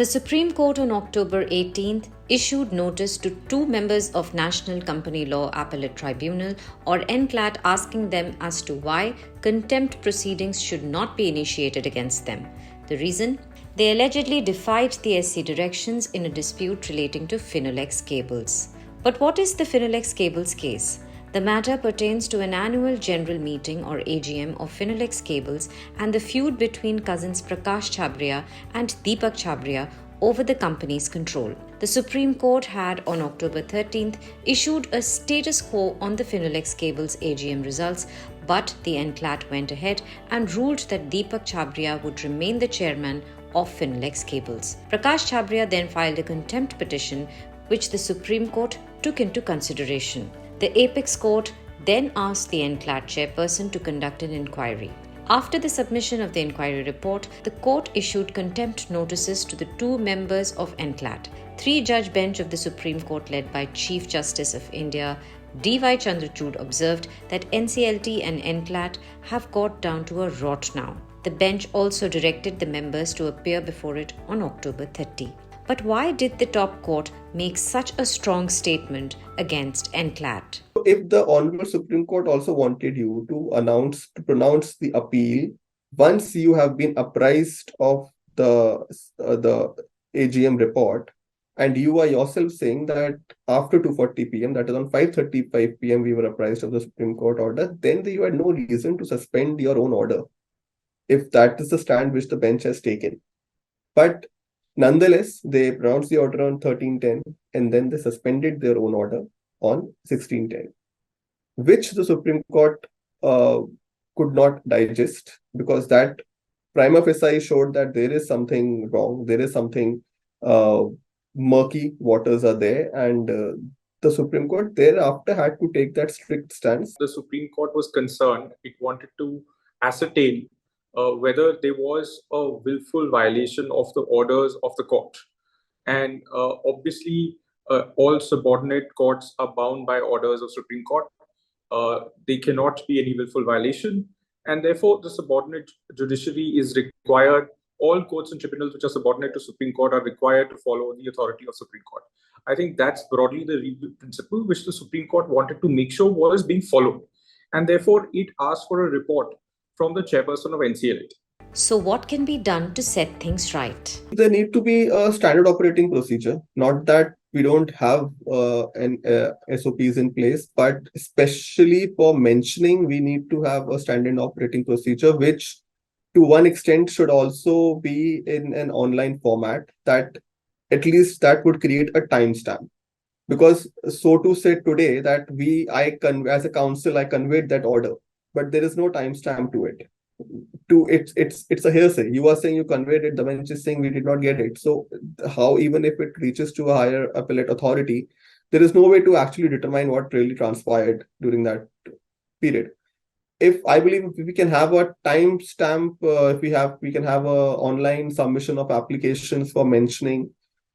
The Supreme Court on October 18th issued notice to two members of National Company Law Appellate Tribunal or NCLAT asking them as to why contempt proceedings should not be initiated against them. The reason? They allegedly defied the SC directions in a dispute relating to Finolex cables. But what is the Finolex cables case? The matter pertains to an annual general meeting or AGM of Finolex Cables and the feud between cousins Prakash Chhabria and Deepak Chhabria over the company's control. The Supreme Court had on October 13th issued a status quo on the Finolex Cables AGM results, but the NCLAT went ahead and ruled that Deepak Chhabria would remain the chairman of Finolex Cables. Prakash Chhabria then filed a contempt petition, which the Supreme Court took into consideration. The Apex Court then asked the NCLAT chairperson to conduct an inquiry. After the submission of the inquiry report, the court issued contempt notices to the two members of NCLAT. Three-judge bench of the Supreme Court led by Chief Justice of India, D.Y. Chandrachud, observed that NCLT and NCLAT have got down to a rot now. The bench also directed the members to appear before it on October 30. But why did the top court make such a strong statement against NCLAT? If the Honorable Supreme Court also wanted you to pronounce the appeal, once you have been apprised of the AGM report, and you are yourself saying that after 2:40 p.m., that is on 5:35 p.m., we were apprised of the Supreme Court order, then you had no reason to suspend your own order, if that is the stand which the bench has taken. But nonetheless, they pronounced the order on 13:10 and then they suspended their own order on 16:10, which the Supreme Court could not digest, because that prima facie showed that there is something wrong, there is something murky waters are there, and the Supreme Court thereafter had to take that strict stance. The Supreme Court was concerned. It wanted to ascertain whether there was a willful violation of the orders of the court. And obviously, all subordinate courts are bound by orders of Supreme Court. There cannot be any willful violation. And therefore, the subordinate judiciary is required. All courts and tribunals which are subordinate to Supreme Court are required to follow the authority of Supreme Court. I think that's broadly the legal principle which the Supreme Court wanted to make sure was being followed. And therefore, it asked for a report from the chairperson of NCLAT. So what can be done to set things right? There need to be a standard operating procedure. Not that we don't have SOPs in place, but especially for mentioning, we need to have a standard operating procedure, which to one extent should also be in an online format, that at least that would create a timestamp. Because so to say today that as a council, I conveyed that order, but there is no timestamp to it. It's a hearsay. You are saying you conveyed it, the bench is saying we did not get it. So how, even if it reaches to a higher appellate authority, there is no way to actually determine what really transpired during that period. I believe if we can have a timestamp, we can have a online submission of applications for mentioning,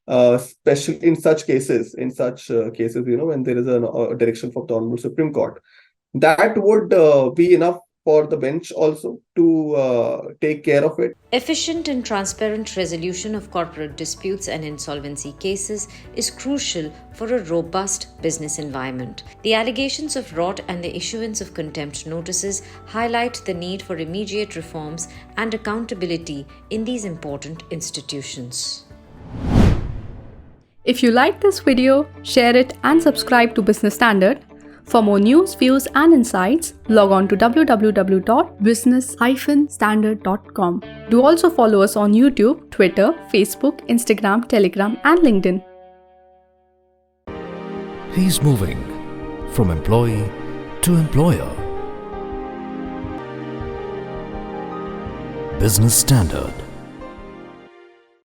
especially in such cases, when there is a direction from the Honorable Supreme Court, that would be enough for the bench also to take care of it. Efficient and transparent resolution of corporate disputes and insolvency cases is crucial for a robust business environment. The allegations of rot and the issuance of contempt notices highlight the need for immediate reforms and accountability in these important institutions. If you like this video, share it and subscribe to Business Standard. For more news, views and insights, log on to www.business-standard.com. Do also follow us on YouTube, Twitter, Facebook, Instagram, Telegram and LinkedIn. He's moving from employee to employer. Business Standard.